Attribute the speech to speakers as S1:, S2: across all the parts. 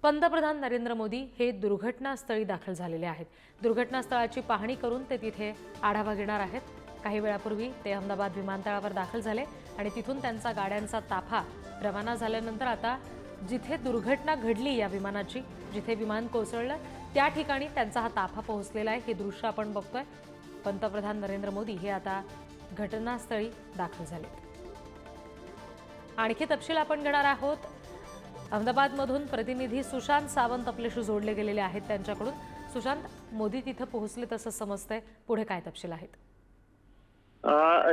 S1: पंतप्रधान नरेंद्र मोदी हे दुर्घटनास्थळी दाखल झालेले आहेत। दुर्घटनास्थळाची पाहणी करून ते तिथे आढावा घेणार आहेत। काही वेळापूर्वी ते अहमदाबाद विमानतळावर दाखल झाले आणि तिथून त्यांचा गाड्यांचा ताफा रवाना झाल्यानंतर आता जिथे दुर्घटना घडली या विमानाची, जिथे विमान कोसळलं त्या ठिकाणी त्यांचा हा ताफा पोहोचलेला आहे। हे दृश्य आपण बघतोय। पंतप्रधान नरेंद्र मोदी हे आता घटनास्थळी दाखल झाले। आणखी तपशील आपण घेणार आहोत। अहमदाबादमधून प्रतिनिधी सुशांत सावंत आपल्याशी जोडले गेलेले आहेत त्यांच्याकडून। सुशांत, मोदी तिथे पोहोचले तसं समजतंय, पुढे काय तपशील आहेत?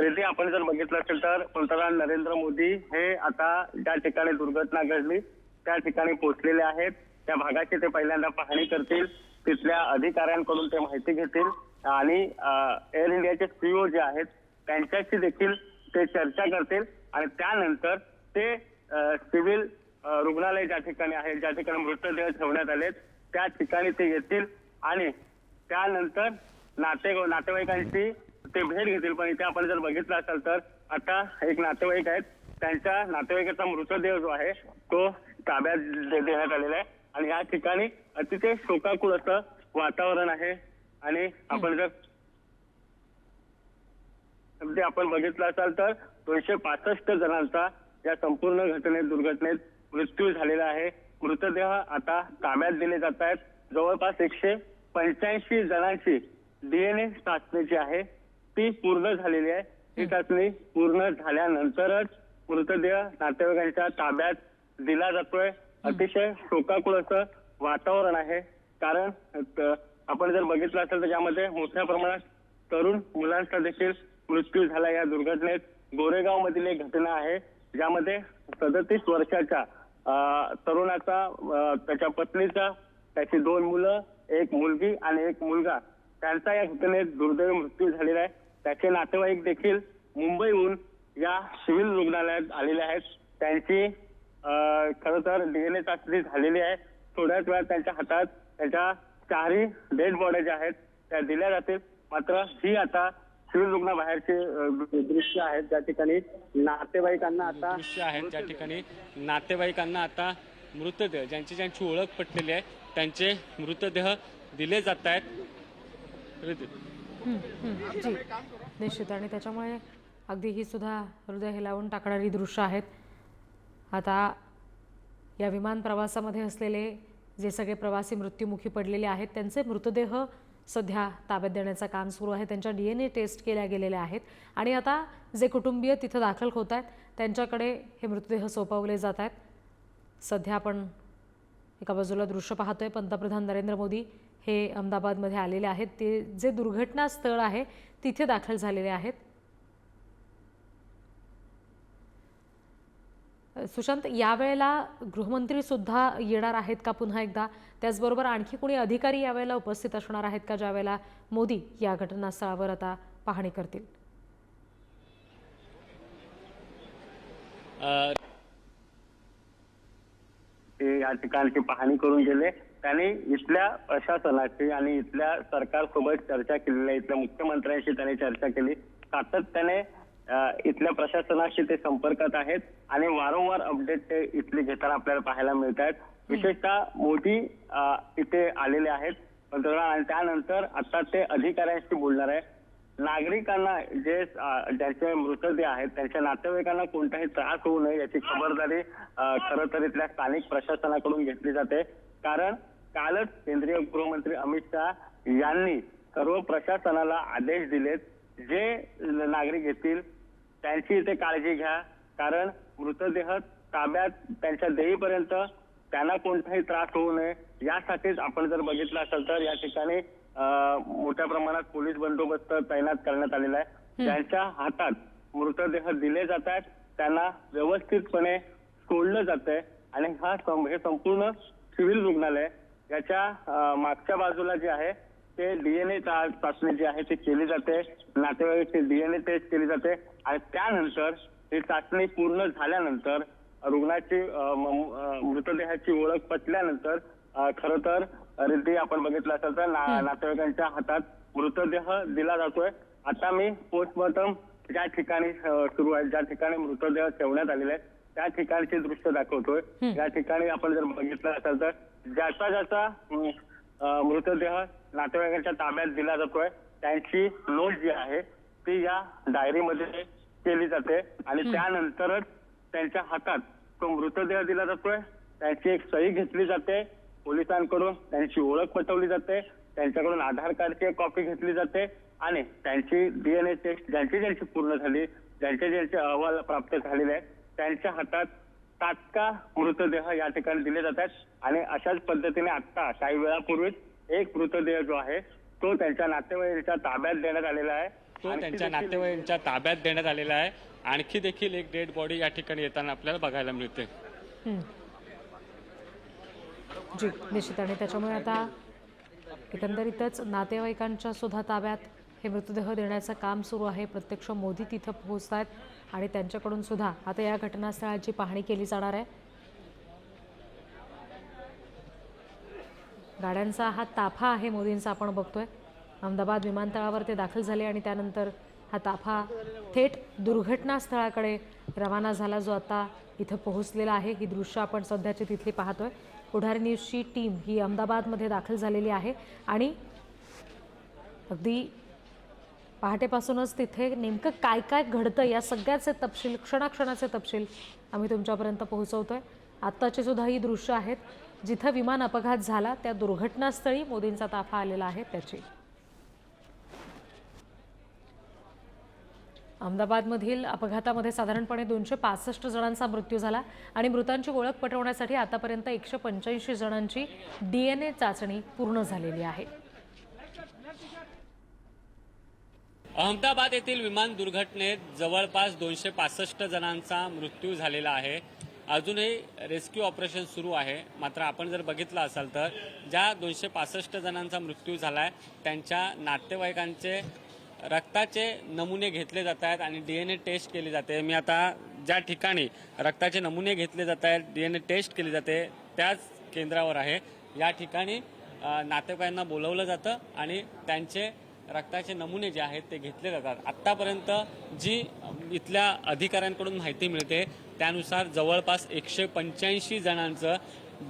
S2: रिद्धी, आपण जर बघितलं असेल तर पंतप्रधान नरेंद्र मोदी हे आता ज्या ठिकाणी दुर्घटना घडली त्या ठिकाणी पोहोचलेले आहेत। त्या भागाची ते पहिल्यांदा पाहणी करतील, तिथल्या अधिकाऱ्यांकडून ते माहिती घेतील आणि एअर इंडियाचे सीईओ जे आहेत त्यांच्याशी देखील ते चर्चा करतील आणि त्यानंतर ते सिव्हिल रुग्णालय ज्या ठिकाणी आहे, ज्या ठिकाणी मृतदेह ठेवण्यात आले त्या ठिकाणी ते येतील आणि त्यानंतर नातेवाईकांची ते भेट घेतील। पण इथे आपण जर बघितलं असेल तर आता एक नातेवाईक आहेत, त्यांच्या नातेवाईकाचा मृतदेह जो आहे तो ताब्यात देण्यात आलेला आहे आणि या ठिकाणी अतिशय शोकाकुळ असं वातावरण आहे। आणि आपण जर आपण बघितलं असाल तर 265 जणांचा या संपूर्ण दुर्घटनेत मृत्यू झालेला आहे। मृतदेह आता ताब्यात दिले जात आहेत। जवळपास 185 जणांची DNA चाचणी जी आहे ती पूर्ण झालेली आहे। ही चाचणी पूर्ण झाल्यानंतरच मृतदेह नातेवाईकांच्या ताब्यात दिला जातोय। अतिशय शोकाकुळ असं वातावरण आहे, कारण आपण जर बघितलं असेल तर यामध्ये मोठ्या प्रमाणात तरुण मुलांचा देखील मृत्यू झाला। या दुर्घटनेत गोरेगाव मधील एक घटना आहे ज्यामध्ये 37 वर्षाच्या तरुणाचा, त्याच्या पत्नीचा, त्याची 2 मुलं, एक मुलगी आणि एक मुलगा, त्यांचा या घटनेत दुर्दैवी मृत्यू झालेला आहे। त्याचे नातेवाईक देखील मुंबईहून या सिव्हिल रुग्णालयात आलेले आहेत। त्यांची खरं तर DNA चाचणी झालेली आहे। थोड्याच वेळात त्यांच्या हातात त्यांच्या 4 डेड बॉड्या ज्या आहेत त्या दिल्या जातील। मात्र ही आता सिव्हिल रुग्णाबाहेरचे दृश्य आहेत ज्या ठिकाणी नातेवाईकांना आता मृतदेह ज्यांची ओळख पटलेली आहे त्यांचे मृतदेह दिले जात आहेत।
S1: जी निश्चित, आणि त्याच्यामुळे अगदी ही सुद्धा हृदय हेलावून टाकणारी दृश्य आहेत। आता या विमान प्रवासामध्ये असलेले जे सगळे प्रवासी मृत्युमुखी पडलेले आहेत त्यांचे मृतदेह सध्या ताब्यात देण्याचं काम सुरू आहे। त्यांच्या DNA टेस्ट केल्या गेलेल्या आहेत आणि आता जे कुटुंबीय तिथं दाखल होत आहेत त्यांच्याकडे हे मृतदेह सोपवले जात आहेत। सध्या आपण एका बाजूला दृश्य पाहतोय, पंतप्रधान नरेंद्र मोदी हे अहमदाबादमध्ये आलेले आहेत। ते जे दुर्घटना स्थळ आहे तिथे दाखल झालेले आहेत। सुशांत, यावेळेला गृहमंत्री सुद्धा येणार आहेत का पुन्हा एकदा? त्याचबरोबर आणखी कोणी अधिकारी यावेळेला उपस्थित असणार आहेत का ज्यावेळेला मोदी या घटनास्थळावर आता पाहणी करतील?
S2: ते या ठिकाणची पाहणी करून गेले। त्यांनी इथल्या प्रशासनाची आणि इथल्या सरकारसोबत चर्चा केलेली आहे। इथल्या मुख्यमंत्र्यांशी त्यांनी चर्चा केली। सातत्याने इथल्या प्रशासनाशी ते संपर्कात आहेत आणि वारंवार अपडेट ते इथले घेताना आपल्याला पाहायला मिळत आहेत। विशेषतः मोदी इथे आलेले आहेत पंतप्रधान आणि त्यानंतर आता ते अधिकाऱ्यांशी बोलणार आहे। नागरिकांना ज्यांचे मृतदेह आहेत त्यांच्या नातेवाईकांना कोणताही त्रास होऊ नये याची खबरदारी खरं तर इथल्या स्थानिक प्रशासनाकडून घेतली जाते। कारण कालच केंद्रीय गृहमंत्री अमित शाह यांनी सर्व प्रशासनाला आदेश दिलेत, जे नागरिक येतील त्यांची इथे काळजी घ्या, कारण मृतदेह ताब्यात त्यांच्या देईपर्यंत त्यांना कोणताही त्रास होऊ नये यासाठीच आपण जर बघितलं असेल तर या ठिकाणी मोठ्या प्रमाणात पोलीस बंदोबस्त तैनात करण्यात आलेला आहे। ज्यांच्या हातात मृतदेह दिले जात आहेत त्यांना व्यवस्थितपणे सोडलं जात आहे आणि हे संपूर्ण सिव्हिल रुग्णालय याच्या मागच्या बाजूला जे आहे ते DNA चाचणी जी आहे ती केली जाते। नातेवाईकांची DNA टेस्ट केली जाते आणि त्यानंतर ही चाचणी पूर्ण झाल्यानंतर रुग्णाची मृतदेहाची ओळख पटल्यानंतर खरं तर रिद्धी आपण बघितलं असेल तर नातेवाईकांच्या हातात मृतदेह दिला जातोय। आता मी पोस्टमॉर्टम ज्या ठिकाणी सुरू आहे, ज्या ठिकाणी मृतदेह ठेवण्यात आलेले आहेत त्या ठिकाणचे दृश्य दाखवतोय। या ठिकाणी आपण जर बघितलं असेल तर ज्याचा ज्याचा मृतदेह नातेवाईकांच्या ताब्यात दिला जातोय त्यांची नोंद जी आहे ती या डायरीमध्ये केली जाते आणि त्यानंतरच त्यांच्या हातात तो मृतदेह दिला जातोय, त्यांची एक सही घेतली जाते, पोलिसांकडून त्यांची ओळख पटवली जाते, त्यांच्याकडून आधार कार्डची एक कॉपी घेतली जाते आणि त्यांची DNA टेस्ट ज्यांची पूर्ण झाली, ज्यांचे अहवाल प्राप्त झालेले आहेत त्यांच्या हातात तात्काळ मृतदेह या ठिकाणी दिले जातात आणि अशाच पद्धतीने आता काही वेळापूर्वीच एक मृतदेह जो आहे तो त्यांच्या नातेवाईकांच्या ताब्यात देण्यात आलेला आहे.
S3: आणखी देखील एक डेड बॉडी या ठिकाणी येताना आपल्याला बघायला मिळते.
S1: जी निश्चित. आणि त्याच्यामुळे आता एकंदरीतच नातेवाईकांच्या सुद्धा ताब्यात हे मृतदेह देण्याचं काम सुरू आहे. प्रत्यक्ष मोदी तिथं पोहोचत आहेत आणि त्यांच्याकडून सुद्धा आता या घटनास्थळाची पाहणी केली जाणार आहे. गाड्यांचा हा ताफा आहे मोदींचा आपण बघतोय. अहमदाबाद विमानतळावर ते दाखल झाले आणि त्यानंतर हा ताफा थेट दुर्घटनास्थळाकडे रवाना झाला जो आता इथं पोहोचलेला आहे. ही दृश्य आपण सध्याची तिथली पाहतोय. पुढारी न्यूजची टीम ही अहमदाबादमध्ये दाखल झालेली आहे आणि अगदी पहाटेपासूनच तिथे नेमकं काय काय घडतं या सगळ्याचे तपशील, क्षणाक्षणाचे तपशील आम्ही तुमच्यापर्यंत पोहोचवतोय. आत्ताची सुद्धा ही दृश्य आहेत जिथं विमान अपघात झाला त्या दुर्घटनास्थळी मोदींचा ताफा आलेला आहे त्याची. अहमदाबादमधील अपघातामध्ये साधारणपणे 265 जणांचा मृत्यू झाला आणि मृतांची ओळख पटवण्यासाठी आतापर्यंत 185 जणांची DNA चाचणी पूर्ण झालेली आहे.
S3: अहमदाबाद येथील विमान दुर्घटनेत जवळपास 265 जणांचा मृत्यू झालेला आहे. अजूनही रेस्क्यू ऑपरेशन सुरू आहे. मात्र आपण जर बघितलं असाल तर ज्या 265 जणांचा मृत्यू झालाय त्यांच्या नातेवाईकांचे रक्ताचे नमुने घेतले जात आहेत आणि DNA टेस्ट केली जाते. मी आता ज्या ठिकाणी रक्ताचे नमुने घेतले जात आहेत, DNA टेस्ट केली जाते त्याच केंद्रावर आहे. या ठिकाणी नातेवाईकांना बोलवलं जातं आणि त्यांचे रक्ताचे नमुने जे आहेत ते घेतले जातात. आत्तापर्यंत जी इथल्या अधिकाऱ्यांकडून माहिती मिळते त्यानुसार जवळपास 185 जणांचं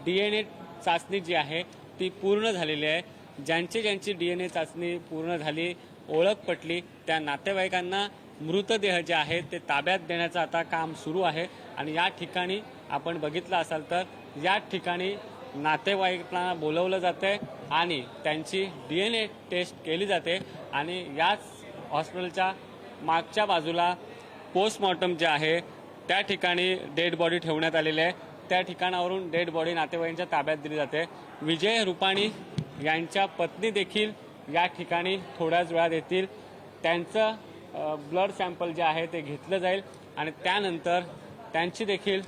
S3: DNA चाचणी जी आहे ती पूर्ण झालेली आहे. ज्यांची DNA चाचणी पूर्ण झाली, ओळख पटली, त्या नातेवाईकांना मृतदेह जे आहेत ते ताब्यात देण्याचं आता काम सुरू आहे. आणि या ठिकाणी आपण बघितलं असाल तर या ठिकाणी नातेवाईकांना बोलवलं जातंय आणि त्यांची DNA टेस्ट केली जाते आणि याच हॉस्पिटलच्या मागच्या बाजूला पोस्टमॉर्टम जे आहे त्या ठिकाणी डेड बॉडी ठेवण्यात आलेली आहे. त्या ठिकाणावरून डेड बॉडी नातेवाईकांच्या ताब्यात दिली जाते. विजय रुपाणी यांच्या पत्नी देखील या ठिकाणी थोड्याच वेळात येतील. त्यांचं ब्लड सॅम्पल जे आहे ते घेतलं जाईल आणि त्यानंतर त्यांची देखील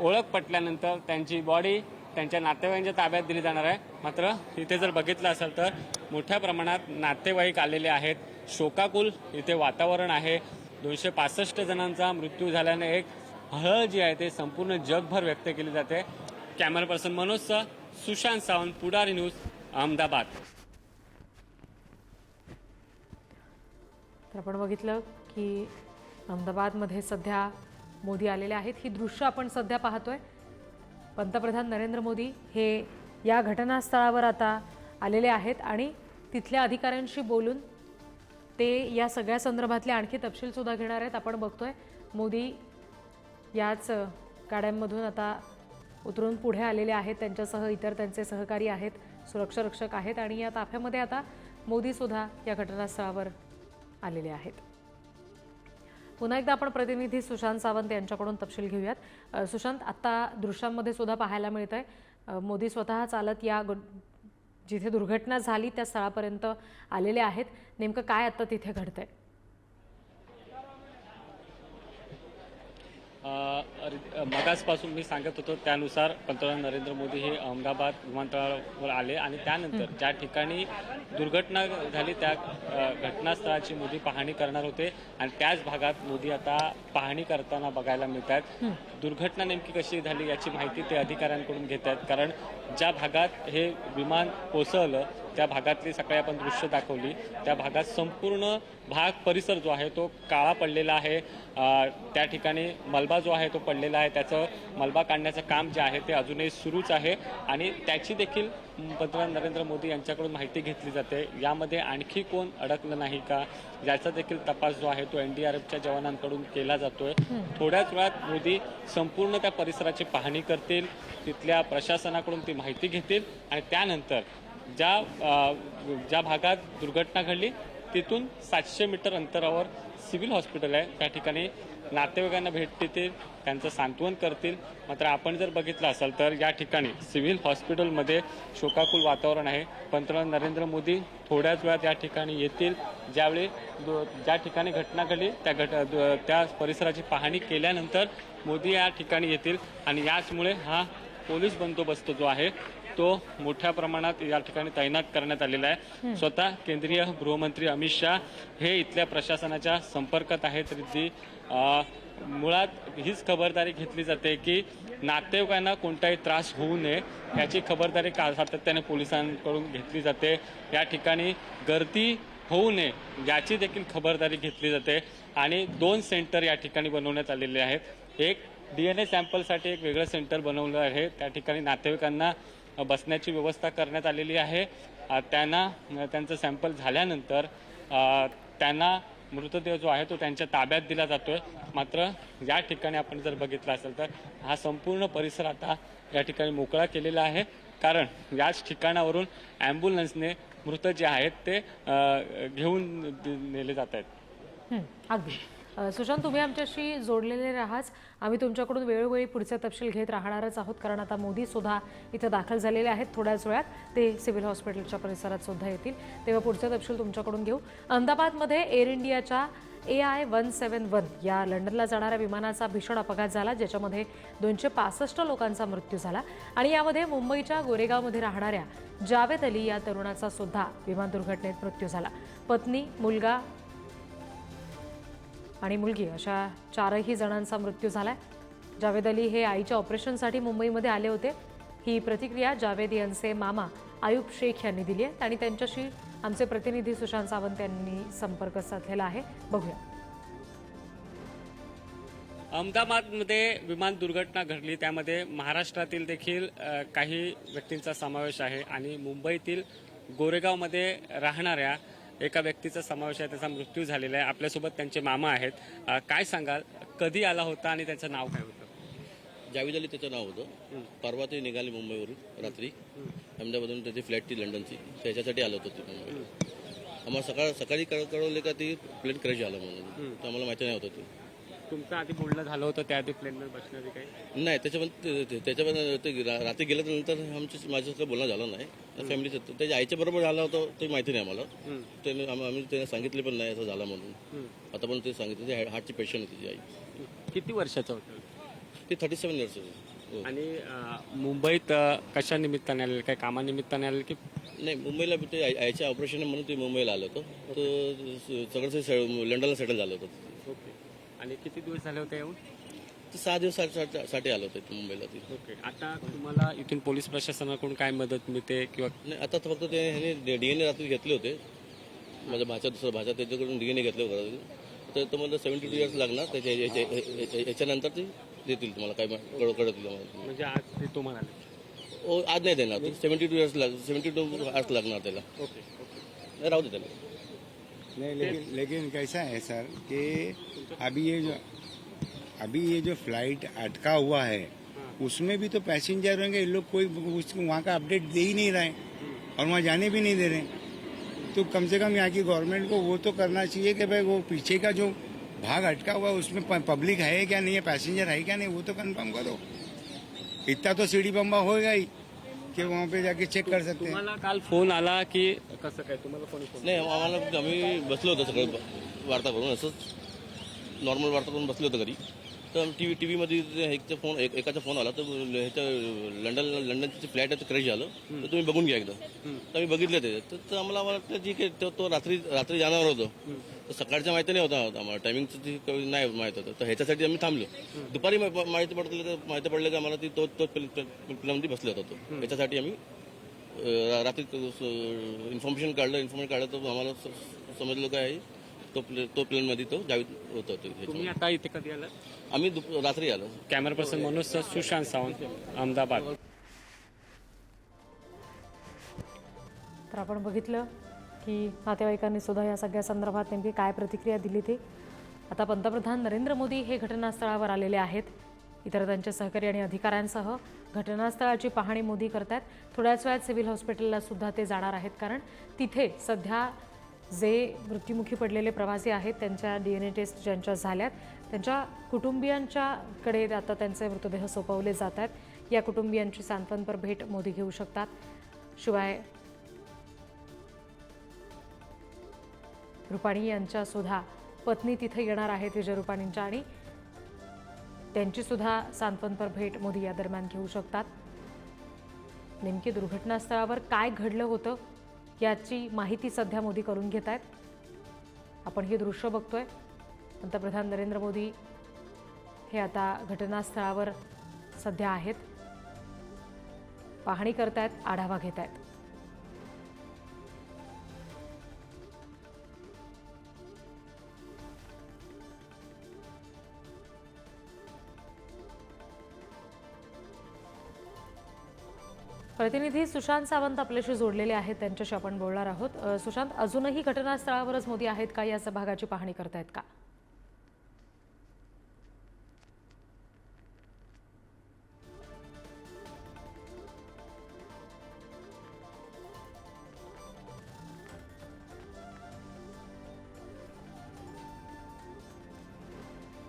S3: ओळख पटल्यानंतर त्यांची बॉडी त्यांच्या नातेवाईकांच्या ताब्यात दिली जाणार आहे. मात्र इथे जर बघितलं असेल तर मोठ्या प्रमाणात नातेवाईक आलेले आहेत. शोकाकुल इथे वातावरण आहे. 265 जणांचा मृत्यू झाल्याने एक हळहळ जी आहे ते संपूर्ण जगभर व्यक्त केली जाते. कॅमेरा पर्सन मनोजसह सुशांत सावंत, पुढारी न्यूज, अहमदाबाद.
S1: तर आपण बघितलं की अहमदाबादमध्ये सध्या मोदी आलेले आहेत. ही दृश्य आपण सध्या पाहतोय. पंतप्रधान नरेंद्र मोदी हे या घटनास्थळावर आता आलेले आहेत आणि तिथल्या अधिकाऱ्यांशी बोलून ते या सगळ्या संदर्भातले आणखी तपशीलसुद्धा घेणार आहेत. आपण बघतोय मोदी याच गाड्यांमधून आता उतरून पुढे आलेले आहेत. त्यांच्यासह इतर त्यांचे सहकारी आहेत, सुरक्षा रक्षक आहेत आणि या ताफ्यामध्ये आता मोदीसुद्धा या घटनास्थळावर आलेले आहेत. पुन्हा एकदा आपण प्रतिनिधी सुशांत सावंत यांच्याकडून तपशील घेऊयात. सुशांत, आत्ता दृश्यांमध्ये सुद्धा पाहायला मिळत आहे मोदी स्वतः चालत या जिथे दुर्घटना झाली त्या स्थळापर्यंत आलेले आहेत. नेमकं काय आत्ता तिथे घडतंय?
S3: मगासपासून मी सांगत होतो त्यानुसार पंतप्रधान नरेंद्र मोदी हे अहमदाबाद विमानतळावर आले आणि त्यानंतर ज्या ठिकाणी दुर्घटना झाली त्या घटनास्थळाची मोदी पाहणी करणार होते आणि त्याच भागात मोदी आता पाहणी करताना बघायला मिळतात. दुर्घटना नेमकी कशी झाली याची माहिती ते अधिकाऱ्यांकडून घेत आहेत. कारण ज्या भागात हे विमान कोसळलं त्या भागातली सगळी आपण दृश्य दाखवली. त्या भागात संपूर्ण भाग परिसर जो आहे तो काळा पडलेला आहे. त्या ठिकाणी मलबा जो आहे तो पडलेला आहे. त्याचं मलबा काढण्याचं काम जे आहे ते अजूनही सुरूच आहे आणि त्याची देखील पंतप्रधान नरेंद्र मोदी यांच्याकडून माहिती घेतली जाते. यामध्ये आणखी कोण अडकलं नाही का याचा देखील तपास जो आहे तो NDRFच्या जवानांकडून केला जातोय. थोड्याच वेळात मोदी संपूर्ण त्या परिसराची पाहणी करतील, तिथल्या प्रशासनाकडून ती माहिती घेतील आणि त्यानंतर ज्या भागात दुर्घटना घडली तिथून 700 मीटर अंतरावर सिव्हिल हॉस्पिटल आहे. त्या ठिकाणी नातेवाईकांना भेट देतील, त्यांचं सांत्वन करतील. मात्र आपण जर बघितलं असाल तर या ठिकाणी सिव्हिल हॉस्पिटलमध्ये शोकाकुल वातावरण आहे. पंतप्रधान नरेंद्र मोदी थोड्याच वेळात या ठिकाणी येतील. ज्यावेळी ज्या ठिकाणी घटना घडली त्या परिसराची पाहणी केल्यानंतर मोदी या ठिकाणी येतील आणि याचमुळे हा पोलीस बंदोबस्त जो आहे तो मोठ्या प्रमाणात या ठिकाणी तैनात करण्यात आलेला आहे. स्वतः केंद्रीय गृहमंत्री अमित शाह हे इथल्या प्रशासनाच्या संपर्कात आहेत. मुळात हीच खबरदारी घेतली जाते की नातेवाईकांना कोणताही त्रास होऊ नये याची खबरदारी सातत्याने पोलिसांकडून घेतली जाते. या ठिकाणी गर्दी होऊ नये याची देखील खबरदारी घेतली जाते आणि 2 सेंटर या ठिकाणी बनवण्यात आलेले आहेत. एक DNA सॅम्पलसाठी एक वेगळं सेंटर बनवलं आहे. त्या ठिकाणी नातेवाईकांना बसण्याची व्यवस्था करण्यात आलेली आहे. त्यांचं सॅम्पल झाल्यानंतर त्यांना मृतदेह जो आहे तो त्यांच्या ताब्यात दिला जातोय. मात्र या ठिकाणी आपण जर बघितलं असेल तर हा संपूर्ण परिसर आता या ठिकाणी मोकळा केलेला आहे कारण याच ठिकाणावरून ॲम्ब्युलन्सने मृत जे आहेत ते घेऊन नेले जात आहेत.
S1: अगदी सुशांत, तुम्ही आमच्याशी जोडलेले राहाच. आम्ही तुमच्याकडून वेळोवेळी पुढचे तपशील घेत राहणारच आहोत कारण आता मोदी सुद्धा इथं दाखल झालेले आहेत. थोड्याच वेळात ते सिव्हिल हॉस्पिटलच्या परिसरात सुद्धा येतील, तेव्हा पुढचे तपशील तुमच्याकडून घेऊ. अहमदाबादमध्ये एअर इंडियाच्या AI-171 या लंडनला जाणाऱ्या विमानाचा भीषण अपघात झाला, ज्याच्यामध्ये 265 लोकांचा मृत्यू झाला आणि यामध्ये मुंबईच्या गोरेगावमध्ये राहणाऱ्या जावेद अली या तरुणाचा सुद्धा विमान दुर्घटनेत मृत्यू झाला. पत्नी, मुलगा आणि मुलगी अशा 4ही जणांचा मृत्यू झालाय. जावेद अली हे आईच्या ऑपरेशनसाठी मुंबईमध्ये आले होते. ही प्रतिक्रिया जावेद यांचे मामा आयुब शेख यांनी दिली आहे आणि त्यांच्याशी आमचे प्रतिनिधी सुशांत सावंत यांनी संपर्क साधलेला आहे. बघूया.
S3: अहमदाबादमध्ये विमान दुर्घटना घडली, त्यामध्ये महाराष्ट्रातील देखील काही व्यक्तींचा समावेश आहे आणि मुंबईतील गोरेगावमध्ये राहणाऱ्या एका व्यक्तीचा समावेश आहे. त्याचा मृत्यू झालेला आहे. आपल्यासोबत त्यांचे मामा आहेत. काय सांगाल, कधी आला होता आणि त्याचं नाव काय होतं?
S4: जावेद अली त्याचं नाव होतं. परवा ते निघाले मुंबईवरून रात्री. अहमदाबादवरून त्याची फ्लाईट ती लंडनची, त्याच्यासाठी आलं होतं ते मुंबईला. आम्हाला सकाळी कळवले का ती प्लेन क्रॅश झालं म्हणून. तर आम्हाला माहिती नाही होतं ते.
S3: तुमचं आधी बोलणं झालं होतं त्या आधी प्लेनवर बसण्याची काही?
S4: नाही, त्याच्यामध्ये ते रात्री गेल्यानंतर माझ्यासोबत बोलणं झालं नाही. फॅमिलीचं त्याच्या आईच्या बरोबर झालं होतं ते माहिती नाही आम्हाला. आम्ही त्यांना सांगितले पण नाही असं झालं म्हणून. आता पण ते सांगितलं ते हार्टची पेशंट आहे तिची आई.
S3: किती वर्षाचं होतं
S4: ती? 37 इयर्स होती.
S3: आणि मुंबईत कशा निमित्ताने आलेलं, काय कामानिमित्ताने आलेलं की?
S4: नाही, मुंबईला ते आईचे ऑपरेशन म्हणून ते मुंबईला आलं होतं. तर सगळं लंडनला सेटल झालं होतं.
S3: ओके. आणि किती दिवस झाले होते येऊन?
S4: ते 6 दिवसासाठी आलं होतं मुंबईला ती.
S3: ओके. आता तुम्हाला इथून पोलीस प्रशासनाकडून काय मदत मिळते किंवा? नाही,
S4: आता फक्त ते ह्याने DNA रात्री घेतले होते. माझ्या दुसरा भाचा त्याच्याकडून DNA घेतले होते. तर तुम्हाला 72 इयर्स लागणार. याच्यानंतर ते देतील तुम्हाला, काय कळतील तुम्हाला.
S3: म्हणजे आज ते तुम्हाला
S4: आज नाही देणार. 72 इयर्स 72 आवर्स लागणार त्याला.
S3: ओके.
S4: नाही, राहू दे त्याला.
S5: नहीं, लेकिन कैसा है सर कि अभी ये जो फ्लाइट अटका हुआ है उसमें भी तो पैसेंजर होंगे. ये लोग कोई वहाँ का अपडेट दे ही नहीं रहे और वहाँ जाने भी नहीं दे रहे. तो कम से कम यहाँ की गवर्नमेंट को वो तो करना चाहिए कि भाई वो पीछे का जो भाग अटका हुआ उसमें पब्लिक है क्या नहीं है, पैसेंजर है क्या नहीं, वो तो कंफर्म करो. इतना तो सीढ़ी बम्बा होएगा ही कि वहाँ पे जाके चेक कर सकते हैं.
S3: तुम्हाला काल फोन आला की कसं काय? तुम्हाला फोन?
S4: नाही, आम्ही बसलो होतो सगळं वार्ता करून, असंच नॉर्मल वार्ता करून बसलो होतो घरी. तर टीव्हीमध्ये एकाचा फोन आला. तर ह्याचं लंडनची फ्लाईट आहे, क्रॅश झालं. तर तुम्ही बघून घ्या एकदा. तर आम्ही बघितलं ते. तर आम्हाला वाटलं ठीक आहे, तो रात्री जाणार होतो. तर सकाळच्या माहिती नाही होता आम्हाला, टायमिंगचं नाही माहीत होतं, तर ह्याच्यासाठी आम्ही थांबलो. दुपारी माहिती पडलं की आम्हाला ती तोच प्लेनमध्ये बसला होता तो. याच्यासाठी आम्ही रात्री इन्फॉर्मेशन काढलं तर आम्हाला समजलं काय आहे तो प्लेनमध्ये तो जावेद होता.
S3: तुम्ही आता इथे कधी आला?
S4: आम्ही रात्री आलो.
S3: Camera person Manoj sir, Sushant Sawant, Ahmedabad.
S1: तर आपण बघितलं की नातेवाईकांनी सुद्धा या सगळ्या संदर्भात नेमकी काय प्रतिक्रिया दिली ती. आता पंतप्रधान नरेंद्र मोदी हे घटनास्थळावर आलेले आहेत. इतर त्यांचे सहकारी आणि अधिकाऱ्यांसह घटनास्थळाची पाहणी मोदी करतात. थोड्याच वेळात सिव्हिल हॉस्पिटलला सुद्धा ते जाणार आहेत, कारण तिथे सध्या जे मृत्युमुखी पडलेले प्रवासी आहेत त्यांच्या DNA टेस्ट ज्यांच्या झाल्यात त्यांच्या कुटुंबियांच्याकडे आता त्यांचे मृतदेह सोपवले जात आहेत. या कुटुंबियांची सांत्वनपर भेट मोदी घेऊ शकतात. शिवाय रुपाणी यांच्या सुद्धा पत्नी तिथे येणार आहेत, विजय रुपाणींच्या, आणि त्यांची सुद्धा सांत्वनपर भेट मोदी या दरम्यान घेऊ शकतात. नेमकी दुर्घटनास्थळावर काय घडलं होतं याची माहिती सध्या मोदी करून घेत आहेत. आपण हे दृश्य बघतोय. पंतप्रधान नरेंद्र मोदी हे आता घटनास्थळावर सध्या आहेत, पाहणी करतायत, आढावा घेत आहेत. प्रतिनिधी सुशांत सावंत आपल्याशी जोडलेले आहेत, त्यांच्याशी आपण बोलणार आहोत. सुशांत, अजूनही घटनास्थळावरच मोदी आहेत का? या भागाची पाहणी करतायत का?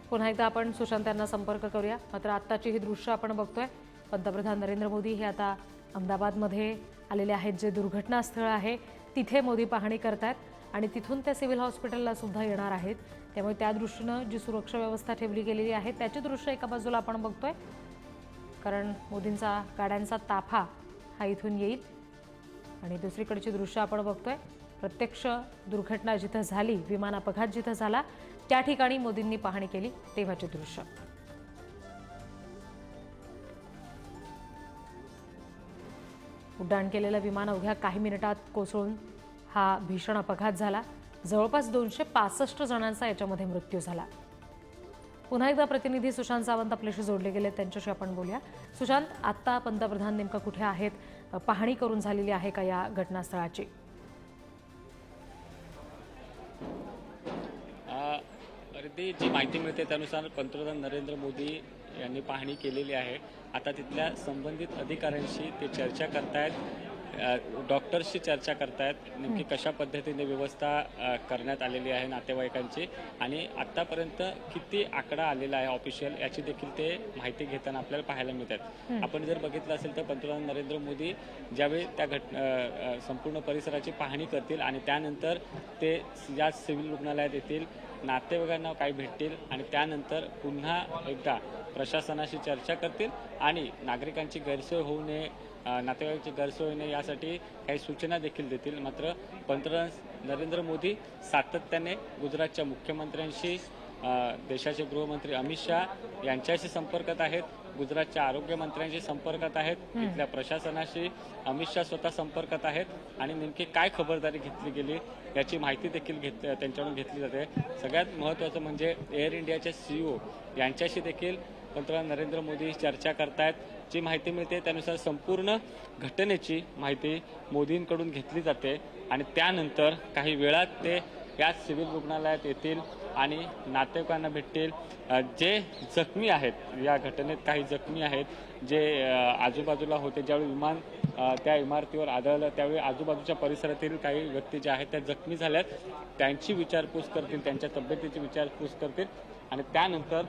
S1: पुन्हा एकदा आपण सुशांत यांना संपर्क करूया. मात्र आत्ताची ही दृश्य आपण बघतोय. पंतप्रधान नरेंद्र मोदी हे आता अहमदाबादमध्ये आलेले आहेत. जे दुर्घटनास्थळ आहे तिथे मोदी पाहणी करतात आणि तिथून ते सिव्हिल हॉस्पिटलला सुद्धा येणार आहेत. त्यामुळे त्या दृष्टीनं जी सुरक्षा व्यवस्था ठेवली गेलेली आहे त्याची दृश्य एका बाजूला आपण बघतोय, कारण मोदींचा गाड्यांचा ताफा हा इथून येईल, आणि दुसरीकडची दृश्य आपण बघतोय. प्रत्यक्ष दुर्घटना जिथं झाली, विमान अपघात जिथं झाला त्या ठिकाणी मोदींनी पाहणी केली तेव्हाचे दृश्य. उड्डाण केलेलं विमान अवघ्या काही मिनिटात कोसळून हा भीषण अपघात झाला. जवळपास 265 जणांचा याच्यामध्ये मृत्यू झाला. पुन्हा एकदा प्रतिनिधी सुशांत सावंत आपल्याशी जोडले गेले, त्यांच्याशी आपण बोलूया. सुशांत, आत्ता पंतप्रधान नेमकं कुठे आहेत? पाहणी करून झालेली आहे का या घटनास्थळाची?
S3: जी माहिती मिळते त्यानुसार पंतप्रधान नरेंद्र मोदी यांनी पाहणी केलेली आहे. आता तिथल्या संबंधित अधिकाऱ्यांशी ते चर्चा करतायत, डॉक्टर्सशी चर्चा करतायत, नेमकी कशा पद्धतीने व्यवस्था करण्यात आलेली आहे नातेवाईकांची, आणि आतापर्यंत किती आकडा आलेला आहे ऑफिशियल याची देखील ते माहिती घेताना आपल्याला पाहायला मिळतात. आपण जर बघितलं असेल तर पंतप्रधान नरेंद्र मोदी ज्यावेळी त्या संपूर्ण परिसराची पाहणी करतील आणि त्यानंतर ते या सिव्हिल रुग्णालयात येतील, नातेवाईकांना काही भेटतील आणि त्यानंतर पुन्हा एकदा प्रशासनाशी चर्चा करतील आणि नागरिकांची गैरसोय होऊ नये, नातेवाईकांची गैरसोय होऊ नये यासाठी काही सूचना देखील देतील. मात्र पंतप्रधान नरेंद्र मोदी सातत्याने गुजरातच्या मुख्यमंत्र्यांशी, देशाचे गृहमंत्री अमित शाह यांच्याशी संपर्कात आहेत, गुजरातच्या आरोग्यमंत्र्यांशी संपर्कात आहेत, इथल्या प्रशासनाशी अमित शाह स्वतः संपर्कात आहेत आणि नेमकी काय खबरदारी घेतली गेली याची माहिती देखील त्यांच्याकडून घेतली जाते. सगळ्यात महत्त्वाचं म्हणजे एअर इंडियाचे CEO यांच्याशी देखील पंतप्रधान नरेंद्र मोदी चर्चा करतायत. जी माहिती मिळते त्यानुसार संपूर्ण घटनेची माहिती मोदींकडून घेतली जाते आणि त्यानंतर काही वेळात ते या सिव्हिल रुग्णालयात येतील आणि नातेवाईकांना भेटतील. जे जखमी आहेत या घटनेत, काही जखमी आहेत जे आजूबाजूला होते, ज्यावेळी विमान त्या इमारतीवर आदळलं त्यावेळी आजूबाजूच्या परिसरातील काही व्यक्ती ज्या आहेत त्या जखमी झाल्यात, त्यांची विचारपूस करतील, त्यांच्या तब्येतीची विचारपूस करतील आणि त्यानंतर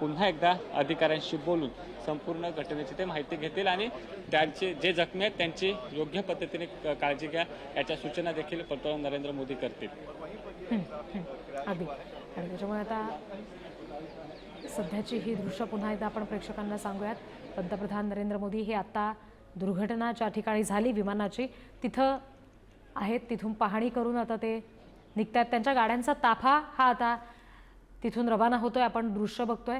S3: पुन्हा एकदा अधिकाऱ्यांशी बोलून संपूर्ण घटनेची ते माहिती घेतील आणि त्यांचे जे जखमी आहेत त्यांची योग्य पद्धतीने काळजी घ्या याच्या सूचना देखील पंतप्रधान नरेंद्र मोदी करतील.
S1: अगदी. आणि त्याच्यामुळे आता सध्याची ही दृश्य पुन्हा एकदा आपण प्रेक्षकांना सांगूयात. पंतप्रधान नरेंद्र मोदी हे आता दुर्घटना ज्या ठिकाणी झाली विमानाची तिथं आहेत, तिथून पाहणी करून आता ते निघतात. त्यांच्या गाड्यांचा ताफा हा आता तिथून रवाना होतोय. आपण दृश्य बघतोय.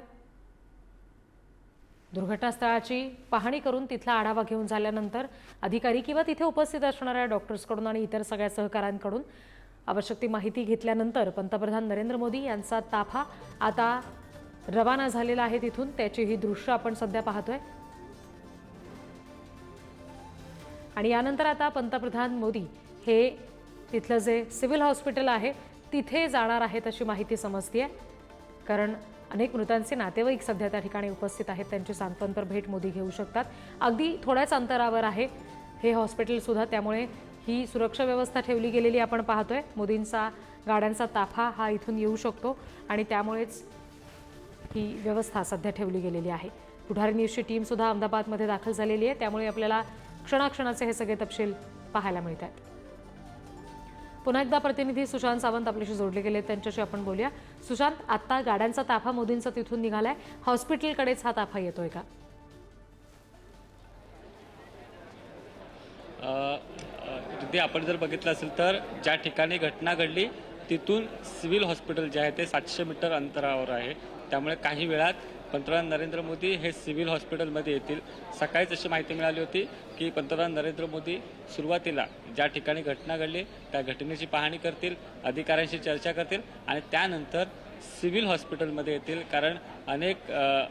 S1: दुर्घटनास्थळाची पाहणी करून तिथला आढावा घेऊन झाल्यानंतर अधिकारी किंवा तिथे उपस्थित असणाऱ्या डॉक्टर्सकडून आणि इतर सगळ्या सहकाऱ्यांकडून आवश्यक ती माहिती घेतल्यानंतर पंतप्रधान नरेंद्र मोदी यांचा ताफा आता रवाना झालेला आहे तिथून. त्याची ही दृश्य आपण सध्या पाहतोय. आणि यानंतर आता पंतप्रधान मोदी हे तिथलं जे सिव्हिल हॉस्पिटल आहे तिथे जाणार आहेत अशी माहिती समजते. कारण अनेक मृतांचे नातेवाईक सध्या त्या ठिकाणी उपस्थित आहेत. त्यांची सांत्वनपर भेट मोदी घेऊ शकतात. अगदी थोड्याच अंतरावर आहे हे हॉस्पिटल सुद्धा, त्यामुळे ही सुरक्षा व्यवस्था ठेवली गेलेली आपण पाहतोय. मोदींचा गाड्यांचा ताफा हा इथून येऊ शकतो आणि त्यामुळेच ही व्यवस्था सध्या ठेवली गेलेली आहे. पुढारी न्यूजची टीम सुद्धा अहमदाबादमध्ये दाखल झालेली आहे, त्यामुळे आपल्याला क्षणाक्षणाचे हे सगळे तपशील पाहायला मिळत आहेत. पुन्हा एकदा प्रतिनिधी सुशांत सावंत आपल्याशी जोडले गेले, त्यांच्याशी आपण बोलूया. सुशांत, आता गाड्यांचा ताफा मोदींचा तिथून निघालाय, हॉस्पिटलकडेच हा ताफा येतोय का?
S3: तिथे आपण जर बघितलं असेल तर ज्या ठिकाणी घटना घडली तिथून सिव्हिल हॉस्पिटल जे आहे ते 700 मीटर अंतरावर आहे. त्यामुळे काही वेळात पंतप्रधान नरेंद्र मोदी हे सिव्हिल हॉस्पिटलमध्ये येतील. सकाळीच अशी माहिती मिळाली होती की पंतप्रधान नरेंद्र मोदी सुरुवातीला ज्या ठिकाणी घटना घडली त्या घटनेची पाहणी करतील, अधिकाऱ्यांशी चर्चा करतील आणि त्यानंतर सिव्हिल हॉस्पिटलमध्ये येतील. कारण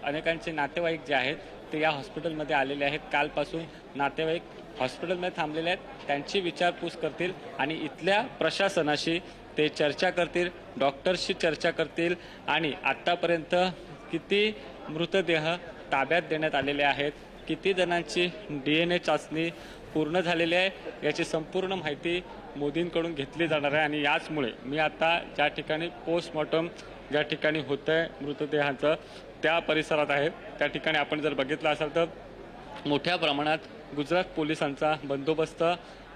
S3: अनेकांचे नातेवाईक जे आहेत ते या हॉस्पिटलमध्ये आलेले आहेत. कालपासून नातेवाईक हॉस्पिटलमध्ये थांबलेले आहेत. त्यांची विचारपूस करतील आणि इथल्या प्रशासनाशी ते चर्चा करतील, डॉक्टर्सशी चर्चा करतील आणि आत्तापर्यंत किती मृतदेह ताब्यात देण्यात आलेले आहेत, किती जणांची DNA चाचणी पूर्ण झालेली आहे याची संपूर्ण माहिती मोदींकडून घेतली जाणार आहे. आणि याचमुळे मी आता ज्या ठिकाणी पोस्टमॉर्टम ज्या ठिकाणी होतं आहे मृतदेहाचं त्या परिसरात आहे. त्या ठिकाणी आपण जर बघितलं असेल तर मोठ्या प्रमाणात गुजरात पोलिसांचा बंदोबस्त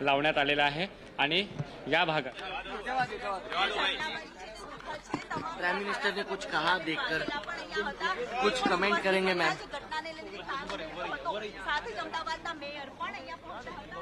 S3: लावण्यात आलेला आहे आणि या भागात
S6: प्राइम मिनिस्टर ने कुछ कहा देखकर, कुछ कमेंट करेंगे मैम?
S7: साथ ही अमदावादના મેયર પણ અહીંયા પહોંચ્યા હતા.